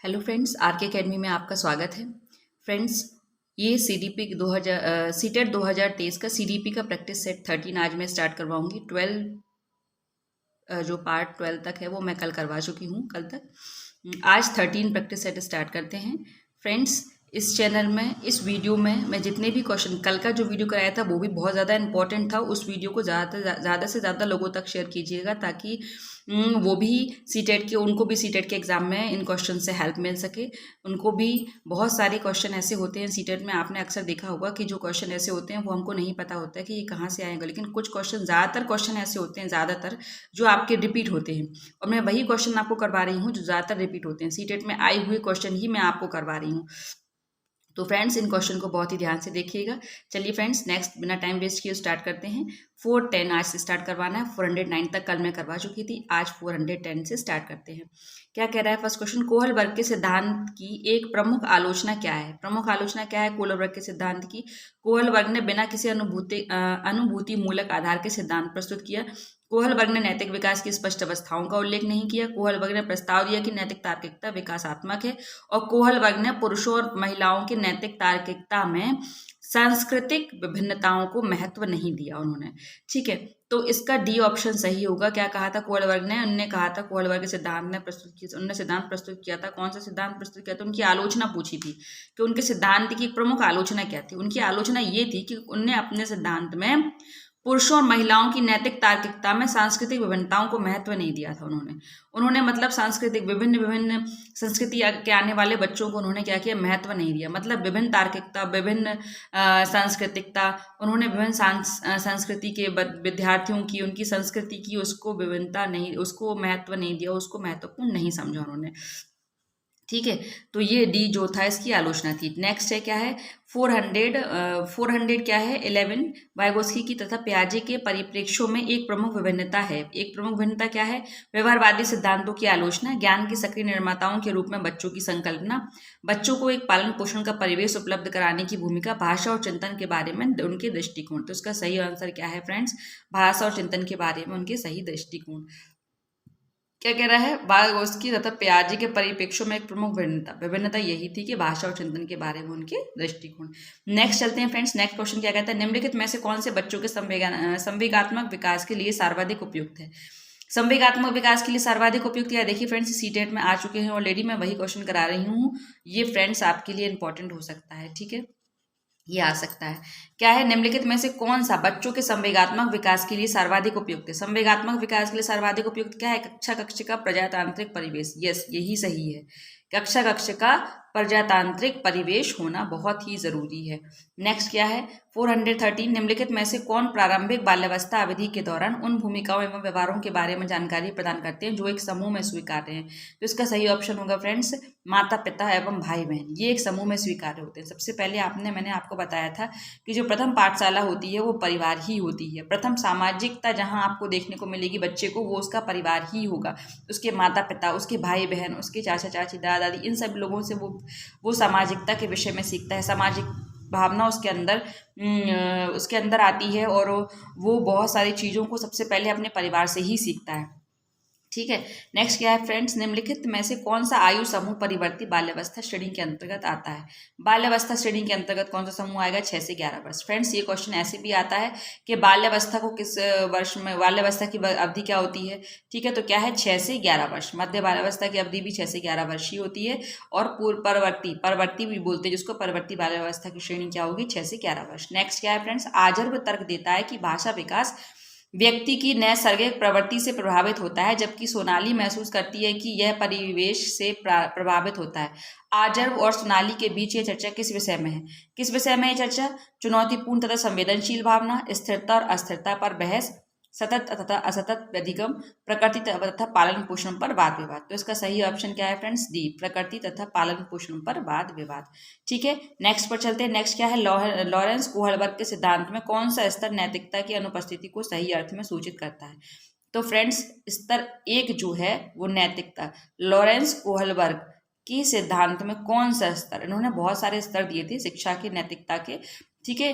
Hello friends, are के academy में आपका स्वागत है। फ्रेंड्स, ये सीटेट 2023 का सीडीपी का प्रैक्टिस सेट 13 आज मैं स्टार्ट करवाऊंगी। 12 जो पार्ट 12 तक है वो मैं कल करवा चुकी हूँ कल तक। आज 13 प्रैक्टिस सेट स्टार्ट करते हैं। फ्रेंड्स, इस चैनल में इस वीडियो में मैं जितने भी क्वेश्चन, कल का जो वीडियो कराया था वो भी बहुत ज़्यादा इंपॉर्टेंट था, उस वीडियो को ज़्यादा से ज़्यादा लोगों तक शेयर कीजिएगा ताकि वो भी उनको भी सीटेट के एग्ज़ाम में इन क्वेश्चन से हेल्प मिल सके। उनको भी बहुत सारे क्वेश्चन ऐसे होते हैं सीटेट में, आपने अक्सर देखा होगा कि जो क्वेश्चन ऐसे होते हैं वो हमको नहीं पता होता है कि ये कहाँ से आएगा, लेकिन कुछ क्वेश्चन, ज़्यादातर क्वेश्चन ऐसे होते हैं, ज़्यादातर जो आपके रिपीट होते हैं, और मैं वही क्वेश्चन आपको करवा रही हूँ जो ज़्यादातर रिपीट होते हैं। सीटेट में आए हुए क्वेश्चन ही मैं आपको करवा रही हूँ। तो फ्रेंड्स, इन क्वेश्चन को बहुत ही ध्यान से देखिएगा। चलिए फ्रेंड्स, नेक्स्ट बिना टाइम वेस्ट किए स्टार्ट करते हैं। 410 आज से स्टार्ट करवाना है। 409 तक कल मैं करवा चुकी थी, आज 410 से स्टार्ट करते हैं। क्या कह रहा है फर्स्ट क्वेश्चन? कोहल वर्ग के सिद्धांत की एक प्रमुख आलोचना क्या है? प्रमुख आलोचना क्या है कोहल वर्ग के सिद्धांत की? कोहल वर्ग ने बिना किसी अनुभूति मूलक आधार के सिद्धांत प्रस्तुत किया। कोहल वर्ग ने नैतिक विकास की स्पष्ट अवस्थाओं का उल्लेख नहीं किया। कोहल वर्ग ने प्रस्ताव दिया कि नैतिक तार्किकता विकासात्मक है, और कोहल वर्ग ने पुरुषों और महिलाओं की नैतिक तार्किकता में सांस्कृतिक विभिन्नताओं को महत्व नहीं दिया उन्होंने। ठीक है, तो इसका डी ऑप्शन सही होगा। क्या कहा था कोहल वर्ग ने? उन्होंने कहा था, कोहल वर्ग के सिद्धांत ने प्रस्तुत किया, उन्होंने सिद्धांत प्रस्तुत किया था। कौन सा सिद्धांत प्रस्तुत किया था? उनकी आलोचना पूछी थी कि उनके सिद्धांत की प्रमुख आलोचना क्या थी। उनकी आलोचना ये थी कि उनने अपने सिद्धांत में पुरुषों और महिलाओं की नैतिक तार्किकता में सांस्कृतिक विभिन्नताओं को महत्व नहीं दिया था। उन्होंने मतलब सांस्कृतिक विभिन्न संस्कृति के आने वाले बच्चों को उन्होंने क्या किया? महत्व नहीं दिया। मतलब विभिन्न तार्किकता, विभिन्न सांस्कृतिकता, उन्होंने विभिन्न संस्कृति के विद्यार्थियों की, उनकी संस्कृति की, उसको विभिन्नता नहीं, उसको महत्व नहीं दिया, उसको महत्वपूर्ण नहीं समझा उन्होंने। ठीक है, तो ये डी जो था इसकी आलोचना थी। नेक्स्ट है क्या है? 400 क्या है? 11 वाइगोस्की की तथा पियाजे के परिप्रेक्ष्यों में एक प्रमुख विभिन्नता है। एक प्रमुख भिन्नता क्या है? व्यवहारवादी सिद्धांतों की आलोचना, ज्ञान के सक्रिय निर्माताओं के रूप में बच्चों की संकल्पना, बच्चों को एक पालन पोषण का परिवेश उपलब्ध कराने की भूमिका, भाषा और चिंतन के बारे में उनके दृष्टिकोण। तो इसका सही आंसर क्या है फ्रेंड्स? भाषा और चिंतन के बारे में उनके सही दृष्टिकोण। क्या कह रहा है? वाइगोस्की तथा पियाजे के परिप्रेक्ष्यों में एक प्रमुख विभिन्नता यही थी कि भाषा और चिंतन के बारे में उनके दृष्टिकोण। नेक्स्ट चलते हैं फ्रेंड्स। नेक्स्ट क्वेश्चन क्या कहता है? निम्नलिखित में से कौन से बच्चों के संवेगात्मक विकास के लिए सर्वाधिक उपयुक्त है? संवेगात्मक विकास के लिए सर्वाधिक उपयुक्त है, देखिए फ्रेंड्स, सीटेट में आ चुके हैं ऑलरेडी, मैं वही क्वेश्चन करा रही हूँ। ये फ्रेंड्स आपके लिए इंपॉर्टेंट हो सकता है। ठीक है, ये आ सकता है। क्या है? निम्नलिखित में से कौन सा बच्चों के संवेगात्मक विकास के लिए सर्वाधिक उपयुक्त है? संवेगात्मक विकास के लिए सर्वाधिक उपयुक्त क्या है? कक्षा कक्ष का प्रजातांत्रिक परिवेश। यस, यही सही है। कक्षा कक्ष का प्रजातांत्रिक परिवेश होना बहुत ही जरूरी है। नेक्स्ट क्या है? 413 निम्नलिखित में से कौन प्रारंभिक बाल्यावस्था अवधि के दौरान उन भूमिकाओं एवं व्यवहारों के बारे में जानकारी प्रदान करते हैं जो एक समूह में स्वीकार्य हैं? तो इसका सही ऑप्शन होगा फ्रेंड्स, माता पिता एवं भाई बहन, ये एक समूह में स्वीकार्य होते हैं। सबसे पहले मैंने आपको बताया था कि जो प्रथम पाठशाला होती है वो परिवार ही होती है। प्रथम सामाजिकता जहाँ आपको देखने को मिलेगी बच्चे को, वो उसका परिवार ही होगा। उसके माता पिता, उसके भाई बहन, उसके चाचा चाची, दादा दादी, इन सब लोगों से वो सामाजिकता के विषय में सीखता है। सामाजिक भावना उसके अंदर आती है, और वो बहुत सारी चीज़ों को सबसे पहले अपने परिवार से ही सीखता है। ठीक है, नेक्स्ट क्या है फ्रेंड्स? निम्नलिखित में से कौन सा आयु समूह परिवर्ती बाल्यावस्था श्रेणी के अंतर्गत आता है? बाल्यावस्था श्रेणी के अंतर्गत कौन सा समूह आएगा? 6 से 11 वर्ष। फ्रेंड्स, ये क्वेश्चन ऐसे भी आता है कि बाल्यावस्था को किस वर्ष में, बाल्यावस्था की अवधि क्या होती है? ठीक है, तो क्या है? 6 से 11 वर्ष। मध्य बाल्यावस्था की अवधि भी 6 से 11 वर्ष ही होती है, और परवर्ती भी बोलते हैं जिसको, परवर्ती बाल्यावस्था की श्रेणी क्या होगी? 6 से 11 वर्ष। नेक्स्ट क्या है फ्रेंड्स? आजर्व तर्क देता है कि भाषा विकास व्यक्ति की नैसर्गिक प्रवृत्ति से प्रभावित होता है, जबकि सोनाली महसूस करती है कि यह परिवेश से प्रभावित होता है। आजर्व और सोनाली के बीच ये चर्चा किस विषय में है? किस विषय में ये चर्चा? चुनौतीपूर्ण तथा संवेदनशील भावना, स्थिरता और अस्थिरता पर बहस, सतत तथा असतत व्यधिगम, प्रकृति तथा पालन पोषण पर वाद विवाद। तो इसका सही ऑप्शन क्या है फ्रेंड्स? डी, प्रकृति तथा पालन पोषण पर वाद विवाद। ठीक है, नेक्स्ट पर चलते हैं। नेक्स्ट क्या है? लॉरेंस कोहलबर्ग के सिद्धांत में कौन सा स्तर नैतिकता की अनुपस्थिति को सही अर्थ में सूचित करता है? तो फ्रेंड्स, स्तर 1 जो है वो नैतिकता। लॉरेंस कोहलबर्ग की सिद्धांत में कौन सा स्तर? इन्होंने बहुत सारे स्तर दिए थे शिक्षा के, नैतिकता के। ठीक है,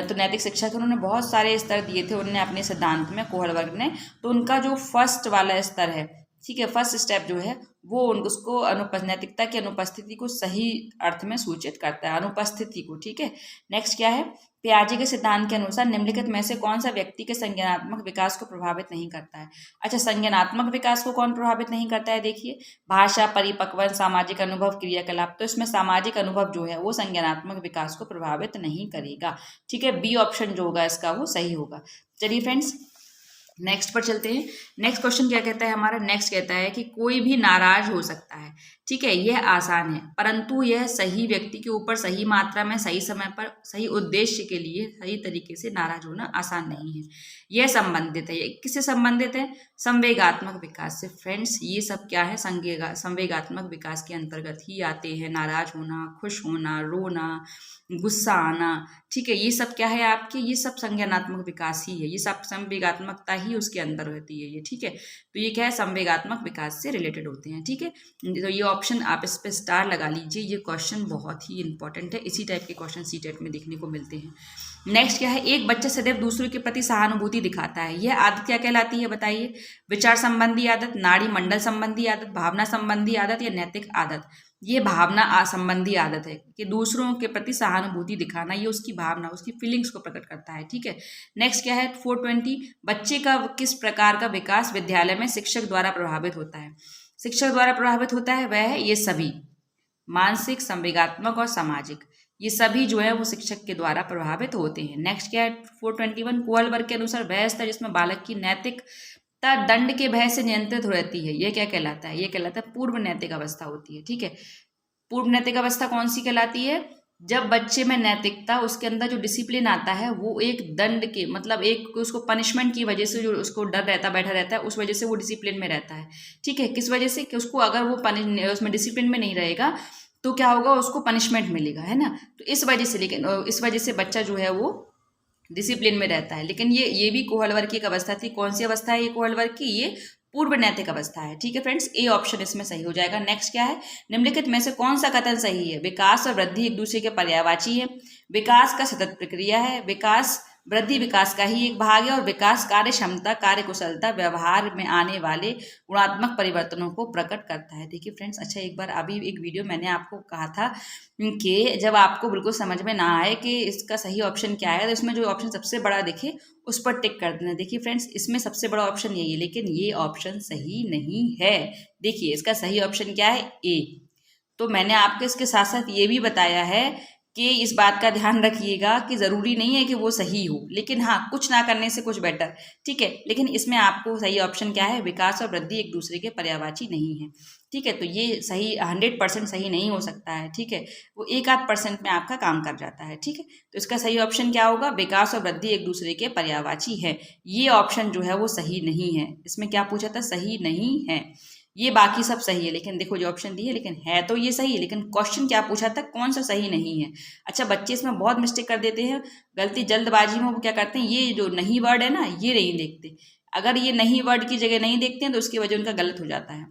तो नैतिक शिक्षा के उन्होंने बहुत सारे स्तर दिए थे उन्होंने अपने सिद्धांत में, कोहलबर्ग ने। तो उनका जो फर्स्ट वाला स्तर है, ठीक है, फर्स्ट स्टेप जो है वो उसको नैतिकता की अनुपस्थिति को सही अर्थ में सूचित करता है, अनुपस्थिति को। ठीक है, नेक्स्ट क्या है, पियाजे के सिद्धांत के अनुसार निम्नलिखित में से कौन सा व्यक्ति के संज्ञानात्मक विकास को प्रभावित नहीं करता है। अच्छा, संज्ञानात्मक विकास को कौन प्रभावित नहीं करता है, देखिए, भाषा, परिपक्वन, सामाजिक अनुभव, क्रियाकलाप। तो इसमें सामाजिक अनुभव जो है वो संज्ञानात्मक विकास को प्रभावित नहीं करेगा। ठीक है, बी ऑप्शन जो होगा इसका वो सही होगा। चलिए फ्रेंड्स, नेक्स्ट पर चलते हैं। नेक्स्ट क्वेश्चन क्या कहता है हमारा, नेक्स्ट कहता है कि कोई भी नाराज हो सकता है। ठीक है, यह आसान है, परंतु यह सही व्यक्ति के ऊपर सही मात्रा में, सही समय पर, सही उद्देश्य के लिए सही तरीके से नाराज होना आसान नहीं है। यह संबंधित है, किससे संबंधित है, संवेगात्मक विकास से। फ्रेंड्स, ये सब क्या है, संवेगात्मक विकास के अंतर्गत ही आते हैं। नाराज होना, खुश होना, रोना, गुस्सा आना। ठीक है, ये सब क्या है आपके, ये सब संज्ञानात्मक विकास ही है, ये सब संवेगात्मकता ही उसके अंदर रहती है ये। ठीक है, तो ये क्या है, संवेगात्मक विकास से रिलेटेड होते हैं। ठीक है, तो ये ऑप्शन आप इस पे स्टार लगा लीजिए, ये क्वेश्चन बहुत ही इंपॉर्टेंट है, इसी टाइप के क्वेश्चन सीटेट में देखने को मिलते हैं। नेक्स्ट क्या है, एक बच्चा सदैव दूसरों के प्रति सहानुभूति दिखाता है, यह आदत क्या कहलाती है बताइए, विचार संबंधी आदत, नाड़ी मंडल संबंधी आदत, भावना संबंधी आदत या नैतिक आदत। ये भावना संबंधी आदत है कि दूसरों के प्रति सहानुभूति दिखाना, ये उसकी भावना, उसकी फीलिंग्स को प्रकट करता है। ठीक है, नेक्स्ट क्या है 420, बच्चे का किस प्रकार का विकास विद्यालय में शिक्षक द्वारा प्रभावित होता है। शिक्षक द्वारा प्रभावित होता है वह है ये सभी, मानसिक, संवेगात्मक और सामाजिक, ये सभी जो है वो शिक्षक के द्वारा प्रभावित होते हैं। नेक्स्ट क्या है 421, कोहलबर्ग के अनुसार वह स्तर जिसमें बालक की नैतिकता दंड के भय से नियंत्रित हो रहती है, यह क्या कहलाता है, यह कहलाता है पूर्व नैतिक अवस्था होती है। ठीक है, पूर्व नैतिक अवस्था कौन सी कहलाती है, जब बच्चे में नैतिकता, उसके अंदर जो डिसिप्लिन आता है वो एक दंड के, मतलब एक उसको पनिशमेंट की वजह से जो उसको डर रहता बैठा रहता है, उस वजह से वो डिसिप्लिन में रहता है। ठीक है, किस वजह से कि उसको अगर वो उसमें डिसिप्लिन में नहीं रहेगा तो क्या होगा, उसको पनिशमेंट मिलेगा, है ना। तो इस वजह से, लेकिन इस वजह से बच्चा जो है वो डिसिप्लिन में रहता है। लेकिन ये भी कोहलबर्ग की एक अवस्था थी, कौन सी अवस्था है ये कोहलबर्ग की, ये पूर्व नैतिक अवस्था है। ठीक है फ्रेंड्स, ए ऑप्शन इसमें सही हो जाएगा। नेक्स्ट क्या है, निम्नलिखित में से कौन सा कथन सही है, विकास और वृद्धि एक दूसरे के पर्यायवाची है, विकास का सतत प्रक्रिया है, विकास वृद्धि विकास का ही एक भाग है, और विकास कार्य क्षमता, कार्य कुशलता, व्यवहार में आने वाले गुणात्मक परिवर्तनों को प्रकट करता है। देखिए फ्रेंड्स, अच्छा एक बार अभी एक वीडियो मैंने आपको कहा था कि जब आपको बिल्कुल समझ में ना आए कि इसका सही ऑप्शन क्या है, तो इसमें जो ऑप्शन सबसे बड़ा दिखे उस पर टिक कर देना। देखिए फ्रेंड्स, इसमें सबसे बड़ा ऑप्शन यही है, लेकिन ये ऑप्शन सही नहीं है। देखिए इसका सही ऑप्शन क्या है, ए। तो मैंने आपको इसके साथ साथ ये भी बताया है कि इस बात का ध्यान रखिएगा कि ज़रूरी नहीं है कि वो सही हो, लेकिन हाँ, कुछ ना करने से कुछ बेटर। ठीक है, लेकिन इसमें आपको सही ऑप्शन क्या है, विकास और वृद्धि एक दूसरे के पर्यायवाची नहीं है। ठीक है, तो ये सही 100% सही नहीं हो सकता है। ठीक है, वो 1-8% में आपका काम कर जाता है। ठीक है, तो इसका सही ऑप्शन क्या होगा, विकास और वृद्धि एक दूसरे के पर्यायवाची है। ये ऑप्शन जो है वो सही नहीं है। इसमें क्या पूछा था, सही नहीं है। ये बाकी सब सही है, लेकिन देखो जो ऑप्शन दी है, लेकिन है तो ये सही है, लेकिन क्वेश्चन क्या पूछा था, कौन सा सही नहीं है। अच्छा, बच्चे इसमें बहुत मिस्टेक कर देते हैं, गलती जल्दबाजी में वो क्या करते हैं, ये जो नहीं वर्ड है ना, ये नहीं देखते। अगर ये नहीं वर्ड की जगह नहीं देखते हैं तो उसकी वजह उनका गलत हो जाता है।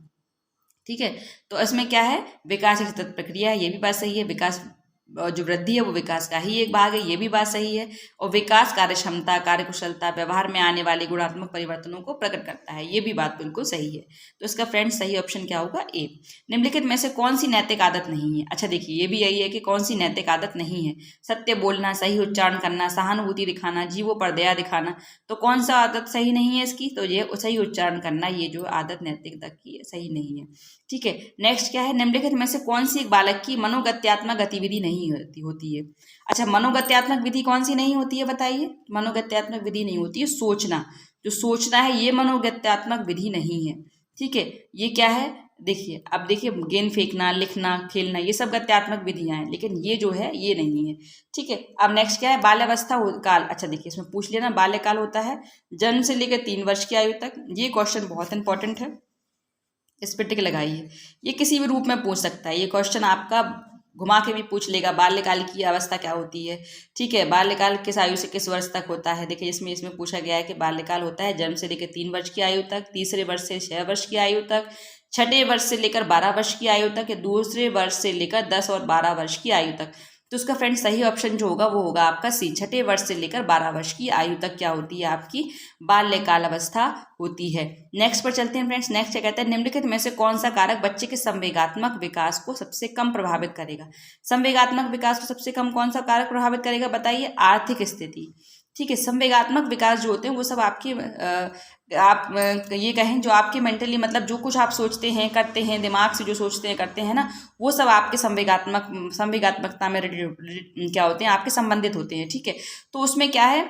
ठीक है, तो इसमें क्या है, विकास एक सतत प्रक्रिया है, ये भी बात सही है। विकास जो वृद्धि है वो विकास का ही एक भाग है, ये भी बात सही है। और विकास कार्य क्षमता, कार्य कुशलता, व्यवहार में आने वाले गुणात्मक परिवर्तनों को प्रकट करता है, ये भी बात बिल्कुल सही है। तो इसका फ्रेंड्स सही ऑप्शन क्या होगा, ए। निम्नलिखित में से कौन सी नैतिक आदत नहीं है। अच्छा देखिए, ये भी यही है कि कौन सी नैतिक आदत नहीं है, सत्य बोलना, सही उच्चारण करना, सहानुभूति दिखाना, जीवों पर दया दिखाना। तो कौन सा आदत सही नहीं है इसकी, तो ये सही उच्चारण करना, ये जो आदत नैतिकता की सही नहीं है। ठीक है, नेक्स्ट क्या है, निम्नलिखित में से कौन सी एक बालक की मनोगत्यात्मक गतिविधि नहीं होती है। अच्छा, मनोगत्यात्मक विधि कौन सी नहीं होती है बताइए, मनोगत्यात्मक विधि नहीं होती है सोचना। जो सोचना है ये मनोगत्यात्मक विधि नहीं है। ठीक है, ये क्या है, देखिए अब देखिए, गेंद फेंकना, लिखना, खेलना, ये सब गत्यात्मक विधियां हैं, लेकिन ये जो है ये नहीं है। ठीक है, अब नेक्स्ट क्या है, बाल्यावस्था काल। अच्छा देखिए, इसमें पूछ लेना, बाल्यकाल होता है जन्म से लेकर 3 वर्ष की आयु तक। ये क्वेश्चन बहुत इंपॉर्टेंट है, इस पर टिक लगाइए। ये किसी भी रूप में पूछ सकता है, ये क्वेश्चन आपका घुमा के भी पूछ लेगा, बाल्यकाल की अवस्था क्या होती है। ठीक है, बाल्यकाल किस आयु से किस वर्ष तक होता है। देखिए इसमें पूछा गया है कि बाल्यकाल होता है जन्म से लेकर 3 वर्ष की आयु तक, तीसरे वर्ष से 6 वर्ष की आयु तक, छठे वर्ष से लेकर 12 वर्ष की आयु तक, या दूसरे वर्ष से लेकर 10 और 12 वर्ष की आयु तक। तो उसका फ्रेंड सही ऑप्शन जो होगा वो होगा आपका सी, छठे वर्ष से लेकर 12 वर्ष की आयु तक क्या होती है आपकी बाल्यकाल अवस्था होती है। नेक्स्ट पर चलते हैं फ्रेंड्स। नेक्स्ट क्या कहते हैं, निम्नलिखित में से कौन सा कारक बच्चे के संवेगात्मक विकास को सबसे कम प्रभावित करेगा। संवेगात्मक विकास को सबसे कम कौन सा कारक प्रभावित करेगा बताइए, आर्थिक स्थिति। ठीक है, संवेगात्मक विकास जो होते हैं वो सब आपके आप ये कहें जो आपके मेंटली मतलब जो कुछ आप सोचते हैं करते हैं, दिमाग से जो सोचते हैं करते हैं ना, वो सब आपके संवेगात्मकता में क्या होते हैं, आपके संबंधित होते हैं। ठीक है, तो उसमें क्या है,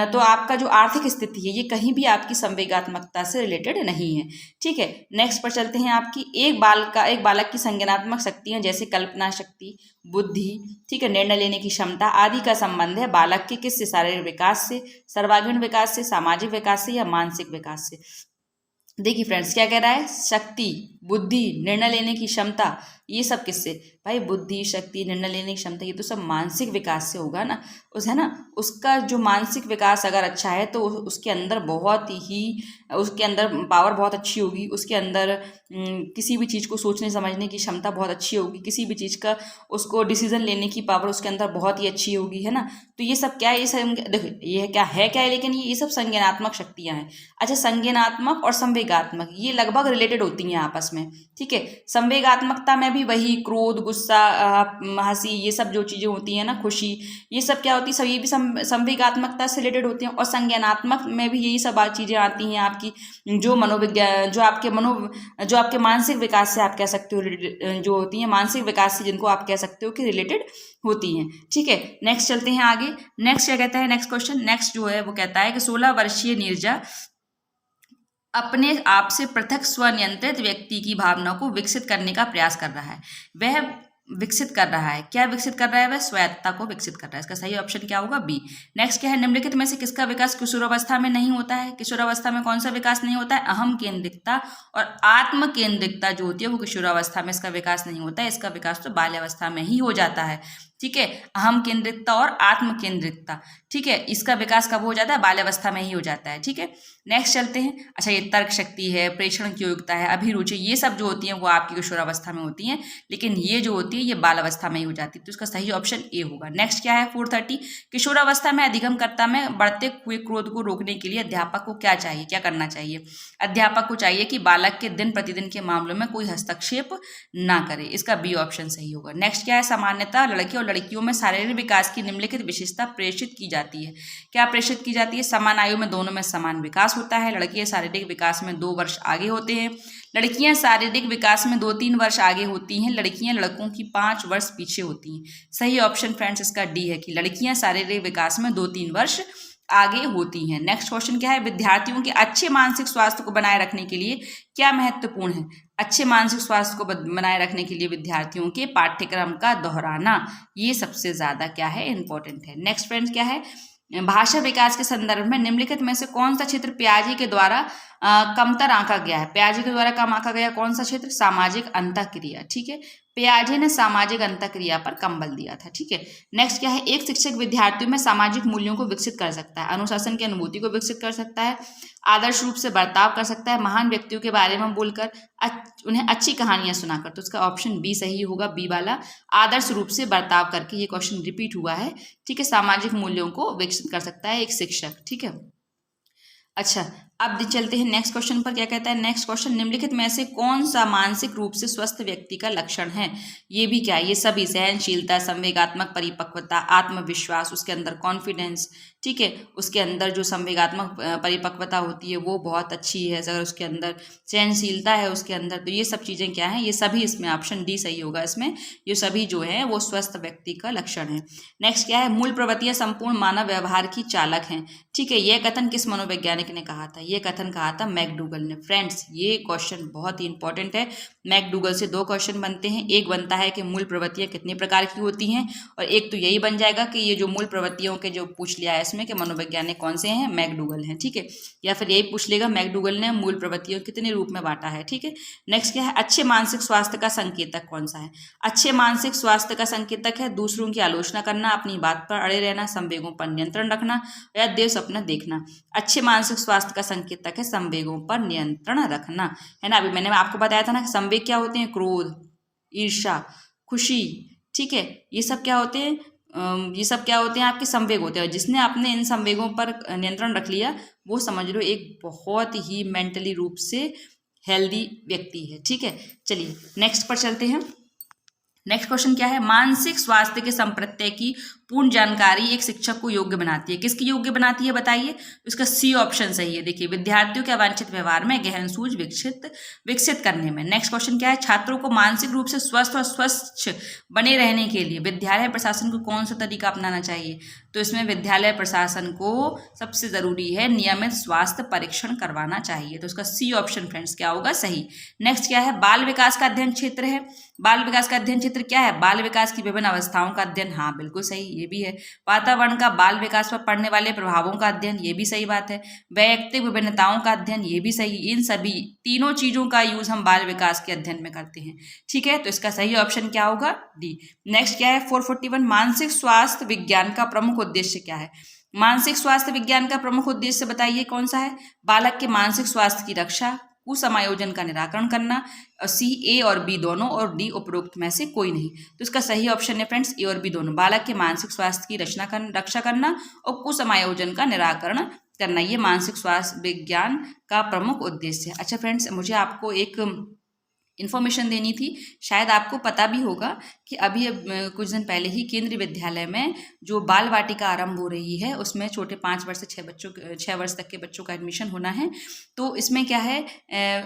तो आपका जो आर्थिक स्थिति है ये कहीं भी आपकी संवेगात्मकता से रिलेटेड नहीं है। ठीक है, नेक्स्ट पर चलते हैं। आपकी एक बालक की संज्ञानात्मक शक्तियाँ जैसे कल्पना शक्ति, बुद्धि, ठीक है, निर्णय लेने की क्षमता आदि का संबंध है बालक के किससे, शारीरिक विकास से, सर्वांगीण विकास से, सामाजिक विकास से या मानसिक विकास से। देखिए फ्रेंड्स क्या कह रहा है, शक्ति, बुद्धि, निर्णय लेने की क्षमता, ये सब किससे भाई, बुद्धि, शक्ति, निर्णय लेने की क्षमता, ये तो सब मानसिक विकास से होगा ना, है ना। उसका जो मानसिक विकास अगर अच्छा है तो उसके अंदर उसके अंदर पावर बहुत अच्छी होगी, उसके अंदर किसी भी चीज़ को सोचने समझने की क्षमता बहुत अच्छी होगी, किसी भी चीज़ का उसको डिसीजन लेने की पावर उसके अंदर बहुत ही अच्छी होगी, है ना। तो ये सब क्या है, ये सब देखो ये क्या है लेकिन ये सब संज्ञानात्मक शक्तियाँ हैं। अच्छा, संज्ञानात्मक और संवेगात्मक ये लगभग रिलेटेड होती हैं आपस में। ठीक है, संवेगात्मकता में भी वही क्रोध, गुस्सा, हंसी, ये सब जो चीज़ें होती हैं ना, खुशी, ये सब क्या होती है, सब ये भी संवेगात्मकता से रिलेटेड होती हैं। और संज्ञानात्मक में भी यही सब चीज़ें आती हैं आपकी जो मनोविज्ञान, जो आपके मानसिक विकास से आप कह सकते हो जो होती हैं, मानसिक विकास से जिनको आप कह सकते हो कि रिलेटेड होती हैं। ठीक है, नेक्स्ट चलते हैं आगे। नेक्स्ट क्या कहता है, नेक्स्ट क्वेश्चन, नेक्स्ट जो है वो कहता है कि 16 वर्षीय नीरजा अपने आप से पृथक स्वनियंत्रित व्यक्ति की भावना को विकसित करने का प्रयास कर रहा है। वह विकसित कर रहा है, क्या विकसित कर रहा है, वह स्वायत्तता को विकसित कर रहा है। इसका सही ऑप्शन क्या होगा, बी। नेक्स्ट क्या है, निम्नलिखित में से किसका विकास किशोरावस्था में नहीं होता है। किशोरावस्था में कौन सा विकास नहीं होता है, अहम केंद्रिकता और आत्म केंद्रिकता जो होती है वो किशोरावस्था में इसका विकास नहीं होता है। इसका विकास तो बाल्यावस्था में ही हो जाता है। ठीक है, अहम केंद्रिकता और आत्म केंद्रिकता, ठीक है, इसका विकास कब हो जाता है, बाल्यावस्था में ही हो जाता है। ठीक है, नेक्स्ट चलते हैं। अच्छा, ये तर्क शक्ति है, प्रेषण की योग्यता है, अभिरुचि, ये सब जो होती हैं वो आपकी किशोरावस्था में होती हैं, लेकिन ये जो होती है ये बालावस्था में ही हो जाती है। तो इसका सही ऑप्शन ए होगा। नेक्स्ट क्या है, 430, किशोरावस्था में अधिगमकर्ता में बढ़ते हुए क्रोध को रोकने के लिए अध्यापक को क्या चाहिए, क्या करना चाहिए। अध्यापक को चाहिए कि बालक के दिन प्रतिदिन के मामलों में कोई हस्तक्षेप ना करे। इसका बी ऑप्शन सही होगा। नेक्स्ट क्या है, सामान्यतः लड़के और लड़कियों में शारीरिक विकास की निम्नलिखित विशेषता प्रेषित की जाती है। क्या प्रेषित की जाती है, समान आयु में दोनों में समान विकास होता है। लड़कियां शारीरिक विकास में 2 वर्ष आगे होते हैं, लड़कियां शारीरिक विकास में 2-3 वर्ष आगे होती हैं। लड़कियां लड़कों की 5 वर्ष पीछे होती हैं। सही ऑप्शन फ्रेंड्स इसका डी है कि लड़कियां शारीरिक विकास में 2-3 वर्ष आगे होती हैं। नेक्स्ट क्वेश्चन क्या है, विद्यार्थियों के अच्छे मानसिक स्वास्थ्य को बनाए रखने के लिए क्या महत्वपूर्ण है। अच्छे मानसिक स्वास्थ्य को बनाए रखने के लिए विद्यार्थियों के पाठ्यक्रम का दोहराना, ये सबसे ज्यादा क्या है, इंपॉर्टेंट है। नेक्स्ट फ्रेंड्स क्या है, भाषा विकास के संदर्भ में निम्नलिखित में से कौन सा क्षेत्र पियाजे के द्वारा कमतर आंका गया है। पियाजे के द्वारा कम आंका गया कौन सा क्षेत्र, सामाजिक अंतःक्रिया। ठीक है, पियाजे ने सामाजिक अंतःक्रिया पर कम बल दिया था। ठीक है, नेक्स्ट क्या है, एक शिक्षक विद्यार्थियों में सामाजिक मूल्यों को विकसित कर सकता है, अनुशासन की अनुभूति को विकसित कर सकता है, आदर्श रूप से बर्ताव कर सकता है, महान व्यक्तियों के बारे में बोलकर, उन्हें अच्छी कहानियां सुनाकर। तो उसका ऑप्शन बी सही होगा, बी वाला, आदर्श रूप से बर्ताव करके। ये क्वेश्चन रिपीट हुआ है। ठीक है, सामाजिक मूल्यों को विकसित कर सकता है एक शिक्षक। ठीक है, अच्छा अब चलते हैं नेक्स्ट क्वेश्चन पर। क्या कहता है नेक्स्ट क्वेश्चन, निम्नलिखित में से कौन सा मानसिक रूप से स्वस्थ व्यक्ति का लक्षण है। ये भी क्या है, ये सभी, सहनशीलता, संवेगात्मक परिपक्वता, आत्मविश्वास, उसके अंदर कॉन्फिडेंस, ठीक है, उसके अंदर जो संवेगात्मक परिपक्वता होती है वो बहुत अच्छी है, अगर उसके अंदर सहनशीलता है उसके अंदर, तो ये सब चीज़ें क्या हैं, ये सभी इसमें ऑप्शन डी सही होगा। इसमें ये सभी जो है वो स्वस्थ व्यक्ति का लक्षण है। नेक्स्ट क्या है, मूल प्रवृत्तियां संपूर्ण मानव व्यवहार की चालक हैं। ठीक है, यह कथन किस मनोवैज्ञानिक ने कहा था, ये कथन कहा था मैकडूगल ने। फ्रेंड्स ये क्वेश्चन बहुत ही इंपॉर्टेंट है। मैकडूगल से 2 क्वेश्चन बनते हैं, एक बनता है कि मूल प्रवृत्तियां कितने प्रकार की होती हैं, और एक तो यही बन जाएगा कि ये जो मूल प्रवृत्तियों के जो पूछ लिया है इसमें कि मनोवैज्ञानिक कौन से हैं, मैकडूगल हैं। ठीक है, या फिर यही पूछ लेगा मैकडूगल ने मूल प्रवृत्तियों कितने रूप में बांटा है। ठीक है, नेक्स्ट क्या है, अच्छे मानसिक स्वास्थ्य का संकेतक कौन सा है। अच्छे मानसिक स्वास्थ्य का संकेतक है दूसरों की आलोचना करना, अपनी बात पर अड़े रहना, संवेगों पर नियंत्रण रखना या देव सपना देखना। अच्छे मानसिक स्वास्थ्य का संकेतक है संवेगों पर नियंत्रण रखना, है ना। अभी मैंने आपको बताया था ना, संवेग क्या होते हैं, क्रोध, ईर्ष्या, खुशी, ठीक है। ये सब क्या होते हैं, आपके संवेग होते हैं। जिसने अपने इन संवेगों पर नियंत्रण रख लिया वो समझ लो एक बहुत ही मेंटली रूप से हेल्दी व्यक्ति है। ठीक है, चलिए नेक्स्ट पर चलते हैं। नेक्स्ट क्वेश्चन क्या है, मानसिक स्वास्थ्य के संप्रत्यय की पूर्ण जानकारी एक शिक्षक को योग्य बनाती है। किसकी योग्य बनाती है बताइए? इसका सी ऑप्शन सही है। देखिए, विद्यार्थियों के अवांछित व्यवहार में गहन सूझ विकसित करने में। नेक्स्ट क्वेश्चन क्या है, छात्रों को मानसिक रूप से स्वस्थ और स्वच्छ बने रहने के लिए विद्यालय प्रशासन को कौन सा तरीका अपनाना चाहिए? तो इसमें विद्यालय प्रशासन को सबसे जरूरी है नियमित स्वास्थ्य परीक्षण करवाना चाहिए। तो इसका सी ऑप्शन फ्रेंड्स क्या होगा? सही। नेक्स्ट क्या है, बाल विकास का अध्ययन क्षेत्र है। बाल विकास का अध्ययन क्षेत्र क्या है? बाल विकास की विभिन्न अवस्थाओं का अध्ययन। हाँ बिल्कुल सही, ये भी है। वातावरण का बाल विकास पर पड़ने वाले प्रभावों का अध्ययन, ये भी सही बात है। वैयक्तिक विभिन्नताओं का अध्ययन, ये भी सही। इन सभी तीनों चीजों का यूज हम बाल विकास के अध्ययन में करते हैं। ठीक है, तो इसका सही ऑप्शन क्या होगा? डी। नेक्स्ट क्या है, 441, मानसिक स्वास्थ्य विज्ञान का प्रमुख उद्देश्य क्या है? मानसिक स्वास्थ्य विज्ञान का प्रमुख उद्देश्य बताइए कौन सा है? बालक के मानसिक स्वास्थ्य की रक्षा, कुसमायोजन का निराकरण करना, सी ए और बी दोनों, और डी उपरोक्त में से कोई नहीं। तो इसका सही ऑप्शन है फ्रेंड्स ए और बी दोनों। बालक के मानसिक स्वास्थ्य की रक्षा करना और कुसमायोजन का निराकरण करना, ये मानसिक स्वास्थ्य विज्ञान का प्रमुख उद्देश्य है। अच्छा फ्रेंड्स, मुझे आपको एक इन्फॉर्मेशन देनी थी। शायद आपको पता भी होगा कि अभी कुछ दिन पहले ही केंद्रीय विद्यालय में जो बाल वाटिका आरंभ हो रही है उसमें छोटे 5 वर्ष से 6 वर्ष तक के बच्चों का एडमिशन होना है। तो इसमें क्या है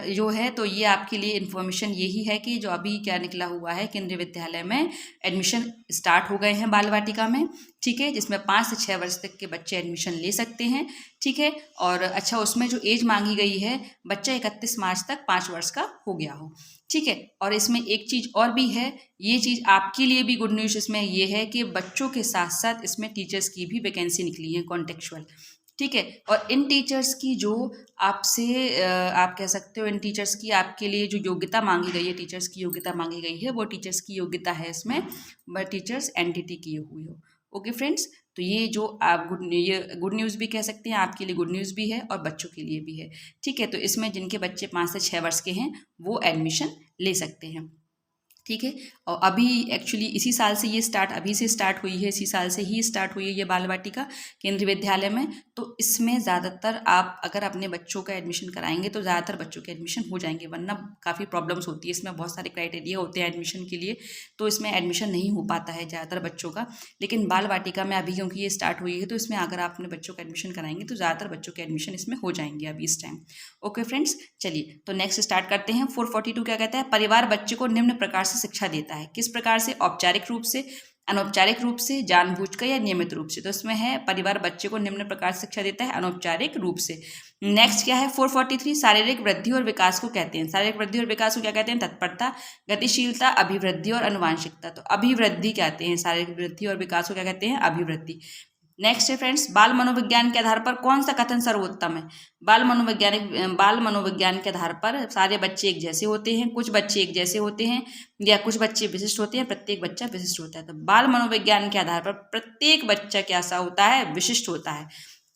जो है, तो ये आपके लिए इन्फॉर्मेशन यही है कि जो अभी क्या निकला हुआ है, केंद्रीय विद्यालय में एडमिशन स्टार्ट हो गए हैं बाल वाटिका में। ठीक है, जिसमें 5 से 6 वर्ष तक के बच्चे एडमिशन ले सकते हैं। ठीक है, और अच्छा उसमें जो एज मांगी गई है, बच्चा 31 मार्च तक 5 वर्ष का हो गया हो। ठीक है, और इसमें एक चीज़ और भी है, ये चीज़ आपके लिए भी गुड न्यूज़ इसमें ये है कि बच्चों के साथ साथ इसमें टीचर्स की भी वैकेंसी निकली है कॉन्टेक्चुअल। ठीक है, और इन टीचर्स की जो आपसे आप कह सकते हो इन टीचर्स की आपके लिए जो योग्यता मांगी गई है, टीचर्स की योग्यता मांगी गई है, वो टीचर्स की योग्यता है इसमें टीचर्स एनटीटी किए हुए हो। ओके फ्रेंड्स, तो ये जो आप गुड न्यूज़ भी कह सकते हैं, आपके लिए गुड न्यूज़ भी है और बच्चों के लिए भी है। ठीक है, तो इसमें जिनके बच्चे 5 से 6 वर्ष के हैं वो एडमिशन ले सकते हैं। ठीक है, और अभी एक्चुअली इसी साल से ये अभी से स्टार्ट हुई है, इसी साल से ही स्टार्ट हुई है ये बाल वाटिका केंद्रीय विद्यालय में। तो इसमें ज़्यादातर आप अगर अपने बच्चों का एडमिशन कराएंगे तो ज़्यादातर बच्चों के एडमिशन हो जाएंगे, वरना काफ़ी प्रॉब्लम्स होती है। इसमें बहुत सारे क्राइटेरिया होते हैं एडमिशन के लिए, तो इसमें एडमिशन नहीं हो पाता है ज़्यादातर बच्चों का। लेकिन बाल वाटिका में अभी क्योंकि ये स्टार्ट हुई है, तो इसमें अगर आप अपने बच्चों का एडमिशन कराएंगे तो ज़्यादातर बच्चों के एडमिशन इसमें हो जाएंगे अभी इस टाइम। ओके फ्रेंड्स, चलिए तो नेक्स्ट स्टार्ट करते हैं। 442 क्या कहता है, परिवार बच्चे को निम्न प्रकार से शिक्षा देता है। किस प्रकार से? औपचारिक रूप से, अनौपचारिक रूप से, जानबूझकर या नियमित रूप से। तो इसमें है परिवार बच्चे को निम्न प्रकार से शिक्षा देता है अनौपचारिक रूप से। नेक्स्ट क्या है 443, शारीरिक वृद्धि और विकास को कहते हैं। शारीरिक वृद्धि और विकास को क्या कहते हैं? तत्परता, गतिशीलता, अभिवृद्धि और अनुवांशिकता। तो अभिवृद्धि कहते हैं, शारीरिक वृद्धि और विकास को क्या कहते हैं? अभिवृद्धि। नेक्स्ट है फ्रेंड्स, बाल मनोविज्ञान के आधार पर कौन सा कथन सर्वोत्तम है? बाल मनोविज्ञान के आधार पर सारे बच्चे एक जैसे होते हैं, कुछ बच्चे एक जैसे होते हैं, या कुछ बच्चे विशिष्ट होते हैं, प्रत्येक बच्चा विशिष्ट होता है। तो बाल मनोविज्ञान के आधार पर प्रत्येक बच्चा कैसा होता है? विशिष्ट होता है।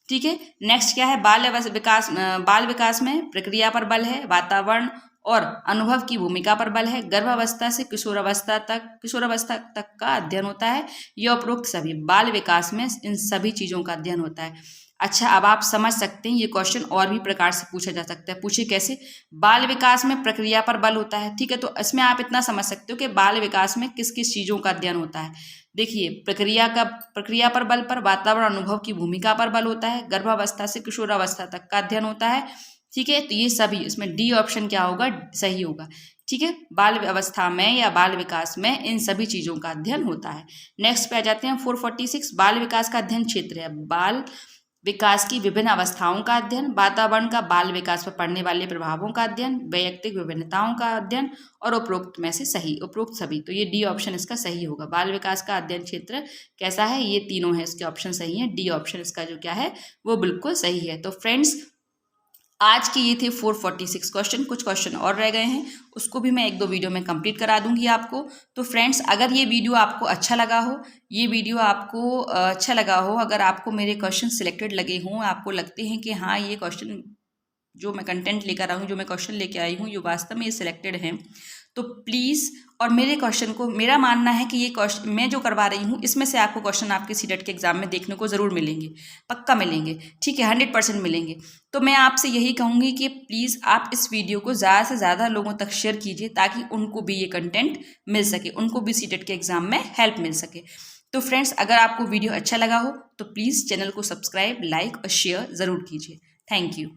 ठीक है, नेक्स्ट क्या है, बाल विकास में प्रक्रिया पर बल है, वातावरण और अनुभव की भूमिका पर बल है, गर्भावस्था से किशोरावस्था तक का अध्ययन होता है। यह उपरोक्त सभी बाल विकास में इन सभी चीज़ों का अध्ययन होता है। अच्छा, अब आप समझ सकते हैं ये क्वेश्चन और भी प्रकार से पूछा जा सकता है। पूछिए कैसे? बाल विकास में प्रक्रिया पर बल होता है। ठीक है, तो इसमें आप इतना समझ सकते हो कि बाल विकास में किस किस चीज़ों का अध्ययन होता है। देखिए, प्रक्रिया पर बल पर, वातावरण अनुभव की भूमिका पर बल होता है, गर्भावस्था से किशोरावस्था तक का अध्ययन होता है। ठीक है, तो ये सभी, इसमें डी ऑप्शन क्या होगा? सही होगा। ठीक है, बाल अवस्था में या बाल विकास में इन सभी चीज़ों का अध्ययन होता है। नेक्स्ट पे आ जाते हैं 446, बाल विकास का अध्ययन क्षेत्र है। बाल विकास की विभिन्न अवस्थाओं का अध्ययन, वातावरण का बाल विकास पर पड़ने वाले प्रभावों का अध्ययन, वैयक्तिक विभिन्नताओं का अध्ययन और उपरोक्त में से सही, उपरोक्त सभी। तो ये डी ऑप्शन इसका सही होगा। बाल विकास का अध्ययन क्षेत्र कैसा है? ये तीनों है, इसके ऑप्शन सही है। डी ऑप्शन इसका जो क्या है वो बिल्कुल सही है। तो फ्रेंड्स, आज के ये थे 446 क्वेश्चन। कुछ क्वेश्चन और रह गए हैं, उसको भी मैं 1-2 वीडियो में कंप्लीट करा दूंगी आपको। तो फ्रेंड्स, अगर ये वीडियो आपको अच्छा लगा हो, अगर आपको मेरे क्वेश्चन सिलेक्टेड लगे हों, आपको लगते हैं कि हाँ ये क्वेश्चन जो मैं कंटेंट लेकर आई हूँ, जो मैं क्वेश्चन लेके आई हूँ, ये वास्तव में ये सिलेक्टेड हैं, तो प्लीज़, और मेरे क्वेश्चन को, मेरा मानना है कि ये क्वेश्चन मैं जो करवा रही हूँ इसमें से आपको क्वेश्चन आपके सीटेट के एग्जाम में देखने को ज़रूर मिलेंगे, पक्का मिलेंगे, ठीक है, 100% मिलेंगे। तो मैं आपसे यही कहूँगी कि प्लीज़ आप इस वीडियो को ज़्यादा से ज़्यादा लोगों तक शेयर कीजिए ताकि उनको भी ये कंटेंट मिल सके, उनको भी सीटेट के एग्जाम में हेल्प मिल सके। तो फ्रेंड्स, अगर आपको वीडियो अच्छा लगा हो तो प्लीज़ चैनल को सब्सक्राइब, लाइक और शेयर ज़रूर कीजिए। Thank you.